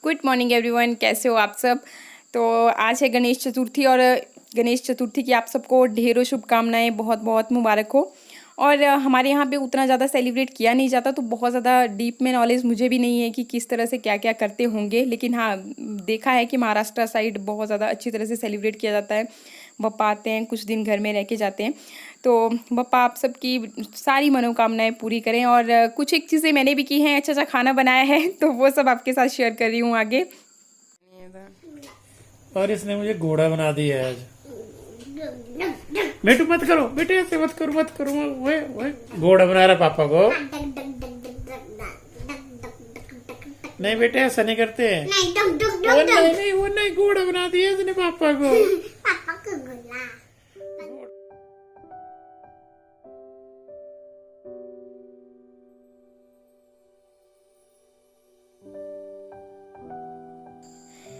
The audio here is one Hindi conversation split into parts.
गुड मॉर्निंग एवरीवन, कैसे हो आप सब। तो आज है गणेश चतुर्थी और गणेश चतुर्थी की आप सबको ढेरों शुभकामनाएं, बहुत बहुत मुबारक हो। और हमारे यहाँ पे उतना ज़्यादा सेलिब्रेट किया नहीं जाता, तो बहुत ज़्यादा डीप में नॉलेज मुझे भी नहीं है कि किस तरह से क्या क्या करते होंगे। लेकिन हाँ, देखा है कि महाराष्ट्र साइड बहुत ज़्यादा अच्छी तरह से सेलिब्रेट किया जाता है। बप्पा आते हैं, कुछ दिन घर में रह के जाते हैं। तो बप्पा आप सबकी सारी मनोकामनाएं पूरी करें। और कुछ एक चीज़ें मैंने भी की हैं, अच्छा अच्छा खाना बनाया है, तो वो सब आपके साथ शेयर कर रही हूँ आगे। और इसने मुझे घोड़ा बना दिया है आज। बेटू मत करो, बेटे ऐसे मत करो वो घोड़ा बना रहा पापा को। नहीं बेटे, ऐसा नहीं करते हैं। वो नहीं घोड़ा बना दिया इसने पापा को।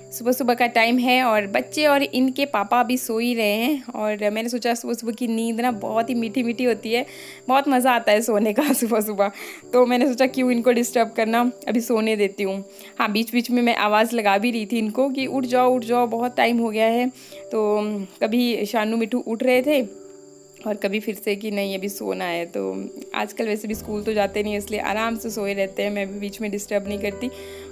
सुबह सुबह का टाइम है और बच्चे और इनके पापा अभी सो ही रहे हैं। और मैंने सोचा सुबह सुबह की नींद ना बहुत ही मीठी मीठी होती है, बहुत मज़ा आता है सोने का सुबह सुबह। तो मैंने सोचा क्यों इनको डिस्टर्ब करना, अभी सोने देती हूँ। हाँ, बीच बीच में मैं आवाज़ लगा भी रही थी इनको कि उठ जाओ, बहुत टाइम हो गया है। तो कभी शानू मिठू उठ रहे थे और कभी फिर से कि नहीं अभी सोना है। तो आजकल वैसे भी स्कूल तो जाते नहीं, इसलिए आराम से सोए रहते हैं। मैं भी बीच में डिस्टर्ब नहीं करती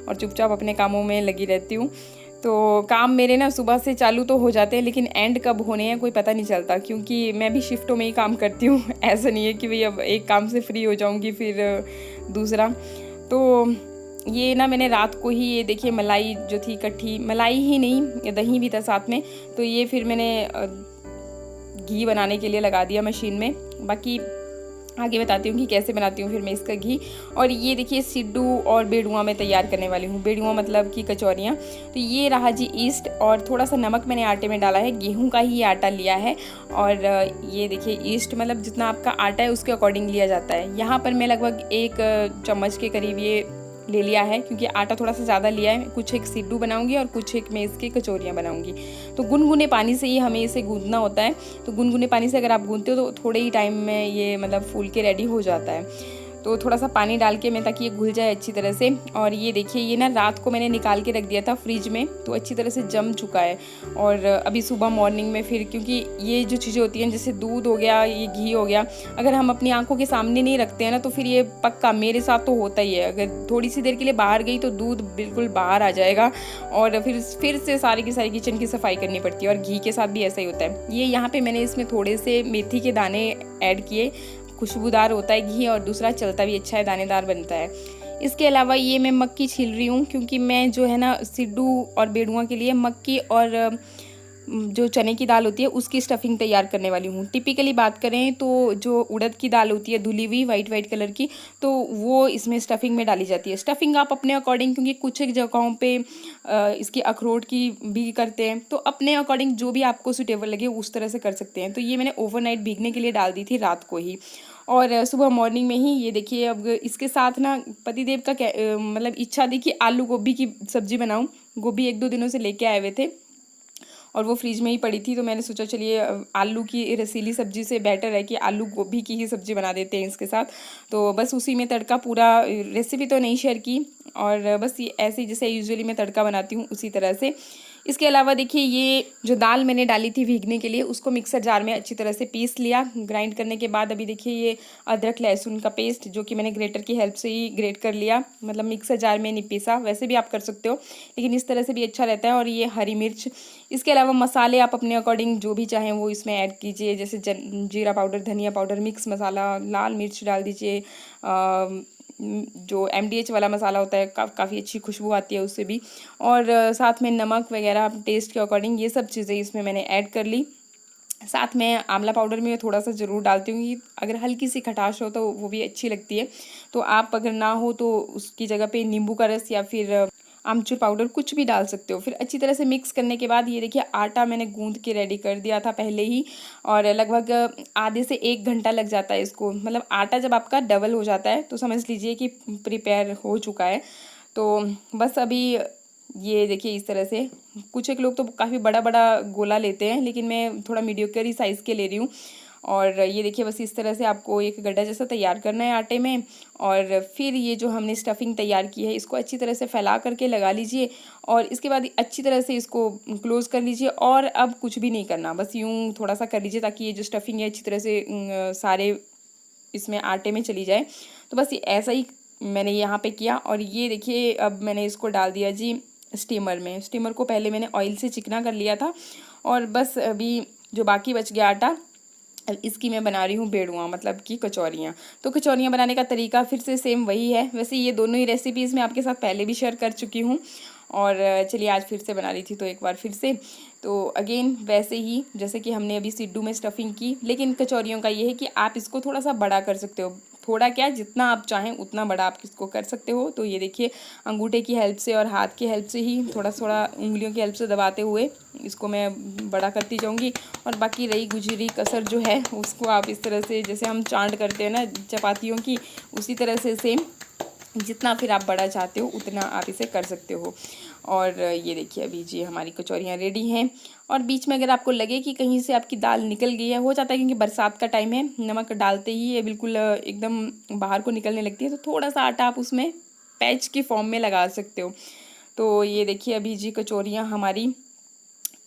और चुपचाप अपने कामों में लगी रहती हूँ। तो काम मेरे ना सुबह से चालू तो हो जाते हैं, लेकिन एंड कब होने हैं कोई पता नहीं चलता, क्योंकि मैं भी शिफ्टों में ही काम करती हूँ। ऐसा नहीं है कि भाई अब एक काम से फ्री हो जाऊँगी फिर दूसरा। तो ये ना मैंने रात को ही, ये देखिए मलाई जो थी इकट्ठी, मलाई ही नहीं दही भी था साथ में, तो ये फिर मैंने घी बनाने के लिए लगा दिया मशीन में। बाकी आगे बताती हूँ कि कैसे बनाती हूँ फिर मैं इसका घी। और ये देखिए सिड्डू और बेड़ुआ मैं तैयार करने वाली हूँ। बेड़ुआ मतलब कि कचौरियाँ। तो ये रहा जी ईस्ट, और थोड़ा सा नमक मैंने आटे में डाला है, गेहूं का ही आटा लिया है। और ये देखिए ईस्ट मतलब जितना आपका आटा है उसके अकॉर्डिंग लिया जाता है। यहाँ पर मैं लगभग 1 चम्मच के करीब ये ले लिया है, क्योंकि आटा थोड़ा सा ज़्यादा लिया है। कुछ एक सिड्डू बनाऊंगी और कुछ एक मैं इसकी कचौरियाँ बनाऊंगी। तो गुनगुने पानी से ही हमें इसे गूंदना होता है। तो गुनगुने पानी से अगर आप गूंदते हो तो थोड़े ही टाइम में ये मतलब फूल के रेडी हो जाता है। तो थोड़ा सा पानी डाल के मैं, ताकि ये घुल जाए अच्छी तरह से। और ये देखिए ये ना रात को मैंने निकाल के रख दिया था फ्रिज में, तो अच्छी तरह से जम चुका है। और अभी सुबह मॉर्निंग में फिर, क्योंकि ये जो चीज़ें होती हैं जैसे दूध हो गया, ये घी हो गया, अगर हम अपनी आंखों के सामने नहीं रखते हैं ना तो फिर ये पक्का, मेरे साथ तो होता ही है, अगर थोड़ी सी देर के लिए बाहर गई तो दूध बिल्कुल बाहर आ जाएगा और फिर से सारी की सारी किचन की सफाई करनी पड़ती है। और घी के साथ भी ऐसा ही होता है। ये यहाँ पे मैंने इसमें थोड़े से मेथी के दाने ऐड किए, खुशबूदार होता है घी, और दूसरा चलता भी अच्छा है, दानेदार बनता है। इसके अलावा ये मैं मक्की छील रही हूँ, क्योंकि मैं जो है ना सिड्डू और बेड़ुआ के लिए मक्की और जो चने की दाल होती है उसकी स्टफिंग तैयार करने वाली हूँ। टिपिकली बात करें तो जो उड़द की दाल होती है धुली हुई वाइट कलर की, तो वो इसमें स्टफिंग में डाली जाती है। स्टफिंग आप अपने अकॉर्डिंग, क्योंकि कुछ एक जगहों पे इसकी अखरोट की भी करते हैं, तो अपने अकॉर्डिंग जो भी आपको सूटेबल लगे उस तरह से कर सकते हैं। तो ये मैंने ओवरनाइट भीगने के लिए डाल दी थी रात को ही, और सुबह मॉर्निंग में ही ये देखिए। अब इसके साथ ना पतिदेव का मतलब इच्छा थी कि आलू गोभी की सब्ज़ी बनाऊँ। गोभी 1-2 दिनों से लेके आए हुए थे और वो फ्रिज में ही पड़ी थी, तो मैंने सोचा चलिए आलू की रसीली सब्जी से बेटर है कि आलू गोभी की ही सब्ज़ी बना देते हैं इसके साथ। तो बस उसी में तड़का, पूरा रेसिपी तो नहीं शेयर की, और बस ये ऐसे जैसे यूजुअली मैं तड़का बनाती हूँ उसी तरह से। इसके अलावा देखिए ये जो दाल मैंने डाली थी भीगने के लिए, उसको मिक्सर जार में अच्छी तरह से पीस लिया। ग्राइंड करने के बाद अभी देखिए ये अदरक लहसुन का पेस्ट, जो कि मैंने ग्रेटर की हेल्प से ही ग्रेट कर लिया, मतलब मिक्सर जार में नहीं पीसा, वैसे भी आप कर सकते हो लेकिन इस तरह से भी अच्छा रहता है। और ये हरी मिर्च, इसके अलावा मसाले आप अपने अकॉर्डिंग जो भी चाहें वो इसमें ऐड कीजिए, जैसे जीरा पाउडर, धनिया पाउडर, मिक्स मसाला, लाल मिर्च डाल दीजिए। जो MDH वाला मसाला होता है काफ़ी अच्छी खुशबू आती है उससे भी। और साथ में नमक वगैरह टेस्ट के अकॉर्डिंग ये सब चीज़ें इसमें मैंने ऐड कर ली। साथ में आंवला पाउडर भी मैं थोड़ा सा ज़रूर डालती हूँ कि अगर हल्की सी खटास हो तो वो भी अच्छी लगती है। तो आप अगर ना हो तो उसकी जगह पे नींबू का रस या फिर आमचूर पाउडर कुछ भी डाल सकते हो। फिर अच्छी तरह से मिक्स करने के बाद ये देखिए आटा मैंने गूंद के रेडी कर दिया था पहले ही, और लगभग आधे से 1 घंटा लग जाता है इसको। मतलब आटा जब आपका डबल हो जाता है तो समझ लीजिए कि प्रिपेयर हो चुका है। तो बस अभी ये देखिए इस तरह से, कुछ एक लोग तो काफ़ी बड़ा बड़ा गोला लेते हैं, लेकिन मैं थोड़ा मीडियोकर ही साइज़ के ले रही हूँ। और ये देखिए बस इस तरह से आपको एक गड्ढा जैसा तैयार करना है आटे में, और फिर ये जो हमने स्टफिंग तैयार की है इसको अच्छी तरह से फैला करके लगा लीजिए, और इसके बाद अच्छी तरह से इसको क्लोज़ कर लीजिए। और अब कुछ भी नहीं करना, बस यूँ थोड़ा सा कर लीजिए ताकि ये जो स्टफिंग है अच्छी तरह से सारे इसमें आटे में चली जाए। तो बस ऐसा ही मैंने यहाँ पे किया। और ये देखिए अब मैंने इसको डाल दिया जी स्टीमर में। स्टीमर को पहले मैंने ऑयल से चिकना कर लिया था, और बस अभी जो बाकी बच गया आटा, इसकी मैं बना रही हूँ बेड़ुआ, मतलब कि कचौरियाँ। तो कचौरियाँ बनाने का तरीका फिर से सेम वही है। वैसे ये दोनों ही रेसिपीज़ मैं आपके साथ पहले भी शेयर कर चुकी हूँ, और चलिए आज फिर से बना रही थी तो एक बार फिर से। तो अगेन वैसे ही जैसे कि हमने अभी सिड्डू में स्टफिंग की, लेकिन कचौरियों का ये है कि आप इसको थोड़ा सा बड़ा कर सकते हो। थोड़ा क्या, जितना आप चाहें उतना बड़ा आप इसको कर सकते हो। तो ये देखिए अंगूठे की हेल्प से और हाथ की हेल्प से ही थोड़ा थोड़ा उंगलियों की हेल्प से दबाते हुए इसको मैं बड़ा करती जाऊंगी। और बाकी रही गुजरी कसर जो है उसको आप इस तरह से, जैसे हम चांद करते हैं ना चपातियों की, उसी तरह से सेम जितना फिर आप बड़ा चाहते हो उतना आप इसे कर सकते हो। और ये देखिए अभी जी हमारी कचौरियाँ रेडी हैं। और बीच में अगर आपको लगे कि कहीं से आपकी दाल निकल गई है, हो जाता है क्योंकि बरसात का टाइम है, नमक डालते ही ये बिल्कुल एकदम बाहर को निकलने लगती है, तो थोड़ा सा आटा आप उसमें पैच की फॉर्म में लगा सकते हो। तो ये देखिए अभी जी कचौरियाँ हमारी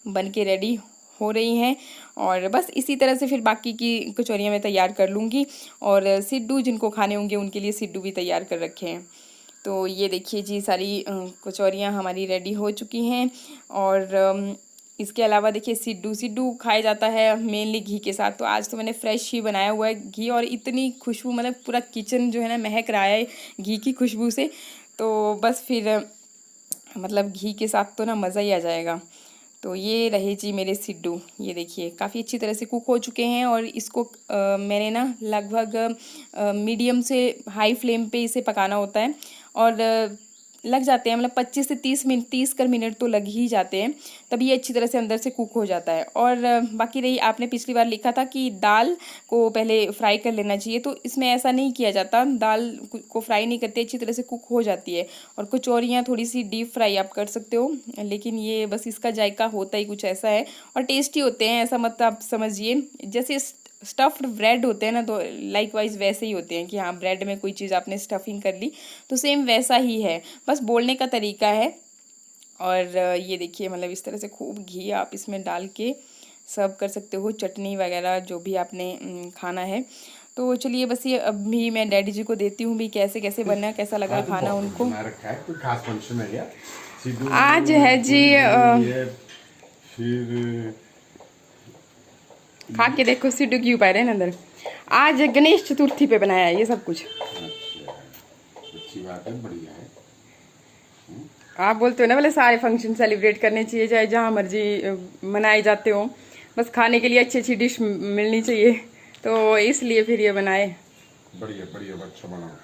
बन के रेडी हो रही हैं, और बस इसी तरह से फिर बाकी की कचौरियाँ मैं तैयार कर लूँगी। और सिड्डू जिनको खाने होंगे उनके लिए सिड्डू भी तैयार कर रखे हैं। तो ये देखिए जी सारी कचौरियाँ हमारी रेडी हो चुकी हैं। और इसके अलावा देखिए सिड्डू खाया जाता है मेनली घी के साथ। तो आज तो मैंने फ्रेश ही बनाया हुआ है घी, और इतनी खुशबू, मतलब पूरा किचन जो है ना महक रहा है घी की खुशबू से। तो बस फिर मतलब घी के साथ तो ना मज़ा ही आ जाएगा। तो ये रहे जी मेरे सिड्डू, ये देखिए काफ़ी अच्छी तरह से कुक हो चुके हैं। और इसको मैंने ना लगभग मीडियम से हाई फ्लेम पे इसे पकाना होता है, और लग जाते हैं मतलब 25 से 30 मिनट तो लग ही जाते हैं, तभी ये अच्छी तरह से अंदर से कुक हो जाता है। और बाकी रही, आपने पिछली बार लिखा था कि दाल को पहले फ्राई कर लेना चाहिए, तो इसमें ऐसा नहीं किया जाता, दाल को फ्राई नहीं करते, अच्छी तरह से कुक हो जाती है। और कचौरियाँ थोड़ी सी डीप फ्राई आप कर सकते हो, लेकिन ये बस इसका जायका होता ही कुछ ऐसा है, और टेस्टी होते हैं। ऐसा मत आप समझिए जैसे स्टफ्ड ब्रेड होते हैं ना, तो लाइक वाइज वैसे ही होते हैं कि हाँ ब्रेड में कोई चीज़ आपने स्टफिंग कर ली, तो सेम वैसा ही है, बस बोलने का तरीका है। और ये देखिए मतलब इस तरह से खूब घी आप इसमें डाल के सर्व कर सकते हो, चटनी वगैरह जो भी आपने खाना है। तो चलिए बस ये अभी मैं डैडी जी को देती हूँ भी कैसे कैसे बना, कैसा लगा खाना उनको। आज है जी फिर खा के देखो सिड्डू क्यों पा रहे हैं अंदर। आज गणेश चतुर्थी पे बनाया है ये सब कुछ। अच्छी बात है, बढ़िया है। आप बोलते हो ना बोले सारे फंक्शन सेलिब्रेट करने चाहिए, चाहे जहाँ मर्जी मनाए जाते हो, बस खाने के लिए अच्छी अच्छी डिश मिलनी चाहिए, तो इसलिए फिर ये बनाए। बढ़िया बढ़िया, अच्छा बना।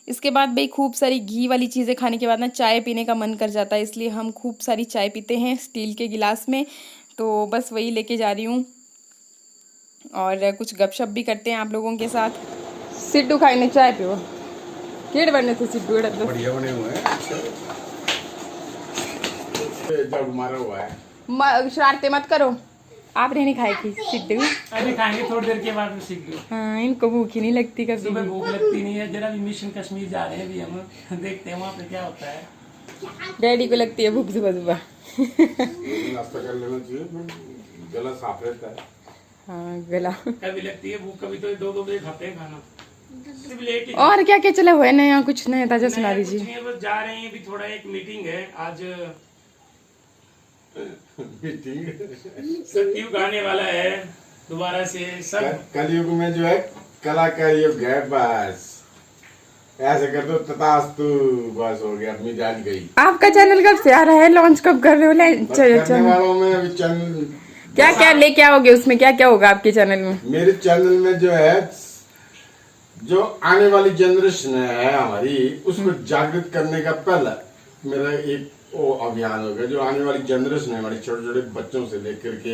इसके बाद भाई खूब सारी घी वाली चीज़ें खाने के बाद ना चाय पीने का मन कर जाता है, इसलिए हम खूब सारी चाय पीते हैं स्टील के गिलास में। तो बस वही लेके जा रही हूँ, और कुछ गपशप भी करते हैं आप लोगों के साथ। सिड्डू खाने चाय पियो, केड़ बने थे सिड्डू, बढ़िया बने हुए हैं, जब मारा हुआ है। शरारते मत करो, आपने नहीं खाई थी सिड्डू? अभी खाएंगे थोड़ी देर के बाद में सिड्डू। हाँ, इनको भूख ही नहीं लगती कभी। सुबह भूख लगती नहीं है, जरा भी मिशन कश्मीर जा रहे हैं अभी हम, देखते हैं वहाँ पे क्या होता है। डैडी को लगती है भूख सुबह सुबह। नाश्ता कर लेना चाहिए, गला साफ रहता है। हाँ गला कभी लगती है भूख, कभी तो 2-2 बजे खाते हैं खाना, सिर्फ लेट ही। और क्या क्या चला हुआ है नया, कुछ नया ताजा सुना दीजिए। बस जा रहे हैं, अभी थोड़ा एक मीटिंग है आज, सत्युग आने वाला है दोबारा से। सब कलयुग में जो है कला का युग है, बस ऐसे कर दो तथास्तु, बस हो गया, अपनी जान गई। आपका चैनल कब से आ रहा है, लॉन्च कब कर रहे हो? करने वालों में अभी चैनल क्या क्या लेके आओगे, उसमें क्या क्या होगा आपके चैनल में? मेरे चैनल में जो है, जो आने वाली जनरेशन है हमारी, उसको जागृत करने का पहला मेरा एक वो अभियान होगा। जो आने वाली जनरेशन है हमारे छोटे छोटे बच्चों से लेकर के,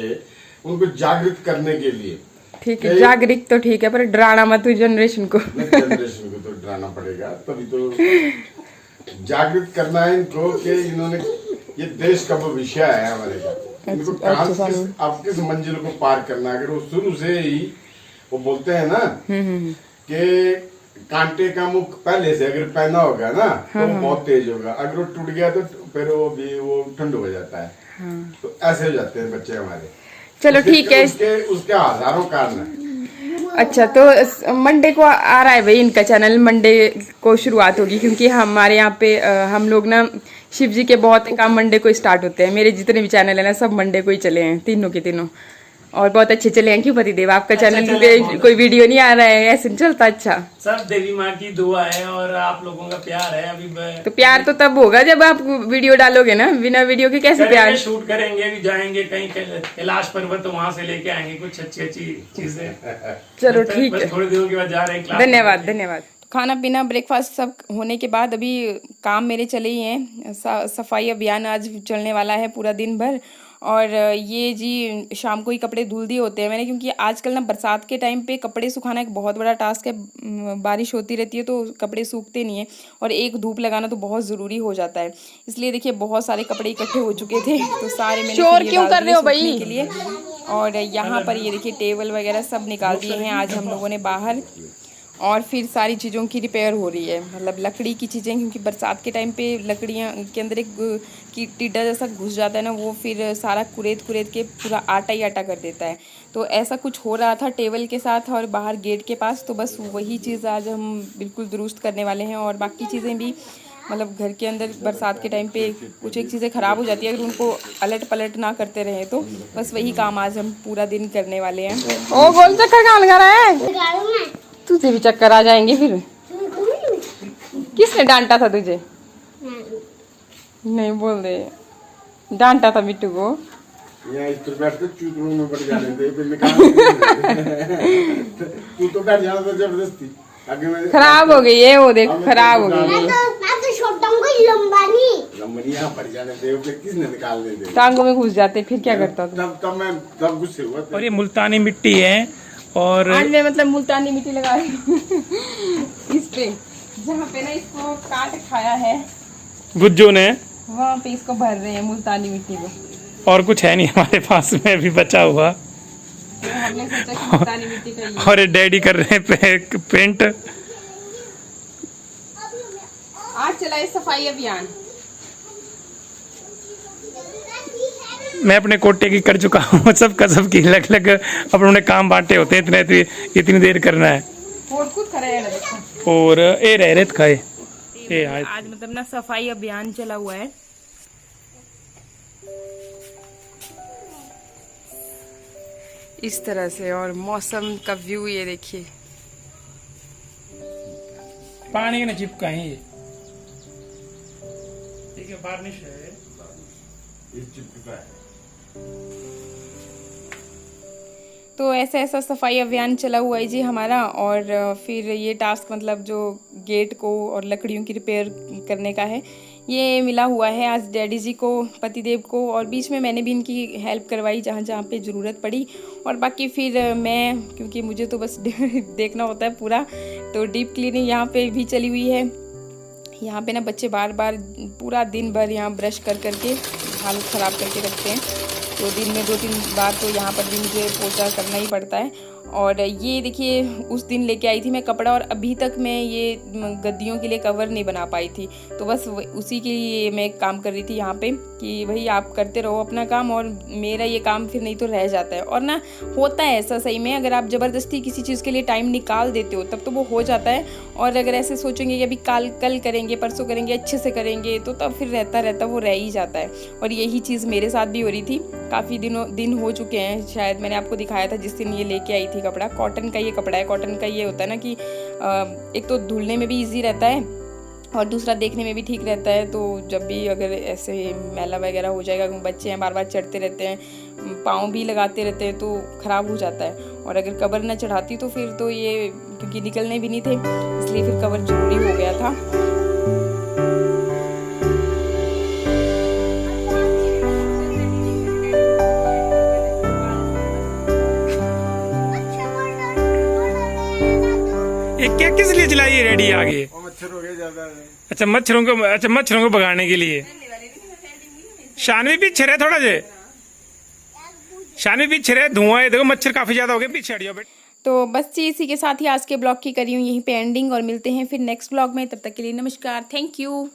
उनको जागृत करने के लिए। ठीक है, जागृत तो ठीक है, पर डराना मत जनरेशन को। जनरेशन को तो डराना पड़ेगा, तभी तो जागृत करना है इनको कि इन्होंने, ये देश का भविष्य है हमारे का। इनको अब किस मंजिल को पार करना है। अगर वो शुरू से ही वो बोलते हैं ना कि कांटे का मुख पहले से अगर पहना होगा ना तो वो बहुत तेज होगा, अगर वो टूट गया तो फिर वो ठंडू हो जाता है। तो ऐसे हो जाते हैं बच्चे हमारे। चलो ठीक है, उसके हजारों कारण है। अच्छा तो मंडे को आ रहा है भाई इनका चैनल, मंडे को शुरुआत होगी, क्योंकि हमारे यहाँ पे हम लोग ना शिव जी के बहुत काम मंडे को स्टार्ट होते हैं। मेरे जितने भी चैनल है ना सब मंडे को ही चले हैं, तीनों के तीनों, और बहुत अच्छे चले हैं। क्यों पतिदेव आपका चैनल पे कोई वीडियो नहीं आ रहा है, ऐसे नहीं चलता? अच्छा, सब देवी माँ की दुआ है और आप लोगों का प्यार है। अभी तो प्यार तो तब होगा जब आप वीडियो डालोगे ना, बिना वीडियो के कैसे प्यार? शूट करेंगे, अभी जाएंगे कहीं कैलाश पर्वत, तो वहाँ से लेके आएंगे कुछ अच्छी अच्छी चीजें। चलो ठीक है, थोड़ी देर के बाद जा रहे हैं। धन्यवाद धन्यवाद। खाना पीना ब्रेकफास्ट सब होने के बाद अभी काम मेरे चले ही हैं। सफाई अभियान आज चलने वाला है पूरा दिन भर। और ये जी शाम को ही कपड़े धुल दिए होते हैं मैंने, क्योंकि आजकल ना बरसात के टाइम पे कपड़े सुखाना एक बहुत बड़ा टास्क है। बारिश होती रहती है तो कपड़े सूखते नहीं है, और एक धूप लगाना तो बहुत ज़रूरी हो जाता है। इसलिए देखिए बहुत सारे कपड़े इकट्ठे हो चुके थे, तो सारे मैंने शोर क्यों कर रहे हो भाई के लिए। और यहाँ पर ये देखिए टेबल वगैरह सब निकाल दिए हैं आज हम लोगों ने बाहर। और फिर सारी चीज़ों की रिपेयर हो रही है, मतलब लकड़ी की चीज़ें, क्योंकि बरसात के टाइम पे लकड़ियाँ के अंदर एक टिड्डा जैसा घुस जाता है ना, वो फिर सारा कुरेद के पूरा आटा ही आटा कर देता है। तो ऐसा कुछ हो रहा था टेबल के साथ और बाहर गेट के पास, तो बस वही चीज़ आज हम बिल्कुल दुरुस्त करने वाले हैं। और बाकी चीज़ें भी, मतलब घर के अंदर बरसात के टाइम पे कुछ एक चीज़ें ख़राब हो जाती है, अगर उनको अलट पलट ना करते रहे तो बस वही काम आज हम पूरा दिन करने वाले हैं। ओ गोल चक्कर कहाँ लगा रहा है? तुझे भी चक्कर आ जाएंगे फिर। किसने डांटा था तुझे? नहीं बोल दे, डांटा था बिट्टू को। यहाँ इस पर बैठ कर चूतरों में बढ़ जाने दे, फिर निकाल तू तो बैठ जाना था जबरदस्ती। खराब हो गई है वो, देख खराब हो गई है। यहाँ बढ़ जाने दे, किसने निकालने दे? टांगों में घुस जाते, फिर क्या करता? तब गुस्से हुआ। और ये मुल्तानी मिट्टी है, और आज मैं मतलब मुल्तानी मिट्टी लगा रही हूँ इस पे, जहाँ पे ना इसको काट खाया है गुज्जू ने, वहाँ पे इसको भर रहे हैं मुल्तानी मिट्टी को। और कुछ है नहीं हमारे पास में भी बचा हुआ, तो हमने सोचा कि मुल्तानी मिट्टी का ही। और डैडी कर रहे हैं पेंट। आज चला है सफाई अभियान। मैं अपने कोटे की कर चुका हूँ, सबकी अलग अलग अपने काम बांटे होते हैं, इतनी देर करना है। और खुद खड़े हैं देखो। और ए रहत खाए आज मतलब ना सफाई अभियान चला हुआ है। इस तरह से, और मौसम का व्यू ये देखिए, पानी में चिपका है ये, ठीक है, बारिश है चिपका है। तो ऐसा सफाई अभियान चला हुआ है जी हमारा। और फिर ये टास्क मतलब जो गेट को और लकड़ियों की रिपेयर करने का है, ये मिला हुआ है आज डैडी जी को, पतिदेव को, और बीच में मैंने भी इनकी हेल्प करवाई जहाँ जहाँ पे ज़रूरत पड़ी। और बाकी फिर मैं, क्योंकि मुझे तो बस देखना होता है पूरा, तो डीप क्लीनिंग यहाँ पे भी चली हुई है। यहाँ पे ना बच्चे बार बार पूरा दिन भर यहाँ ब्रश कर करके हालत ख़राब करके रखते हैं, तो दिन में 2-3 बार तो यहाँ पर भी मुझे पोछा करना ही पड़ता है। और ये देखिए उस दिन लेके आई थी मैं कपड़ा, और अभी तक मैं ये गद्दियों के लिए कवर नहीं बना पाई थी, तो बस उसी के लिए मैं काम कर रही थी यहाँ पे कि भाई आप करते रहो अपना काम, और मेरा ये काम फिर नहीं तो रह जाता है। और ना होता है ऐसा सही में, अगर आप ज़बरदस्ती किसी चीज़ के लिए टाइम निकाल देते हो तब तो वो हो जाता है, और अगर ऐसे सोचेंगे कि अभी कल करेंगे, परसों करेंगे, अच्छे से करेंगे, तो तब फिर रहता वो रह ही जाता है। और यही चीज़ मेरे साथ भी हो रही थी। काफ़ी दिन हो चुके हैं, शायद मैंने आपको दिखाया था जिस दिन ये लेके आई थी कपड़ा। कॉटन का ये कपड़ा है। कॉटन का ये होता है ना कि एक तो धुलने में भी इजी रहता है, और दूसरा देखने में भी ठीक रहता है। तो जब भी अगर ऐसे मैला वगैरह हो जाएगा, बच्चे हैं बार बार चढ़ते रहते हैं, पाँव भी लगाते रहते हैं, तो ख़राब हो जाता है। और अगर कवर ना चढ़ाती तो फिर तो ये, क्योंकि निकलने भी नहीं थे, इसलिए फिर कवर ज़रूरी हो गया था। ये क्या किस लिए चलाई है रेडी आगे? मच्छर हो गए ज्यादा। अच्छा मच्छरों को भगाने के लिए। शानवी पीछे रहे थोड़ा जे। शानी पीछे रहे, धुआं है, देखो मच्छर काफी ज्यादा हो गए, पीछे हट जाओ बेटा। तो बस जी इसी के साथ ही आज के ब्लॉग की करी हूँ यहीं पे एंडिंग, और मिलते हैं फिर नेक्स्ट ब्लॉग में। तब तक के लिए नमस्कार, थैंक यू।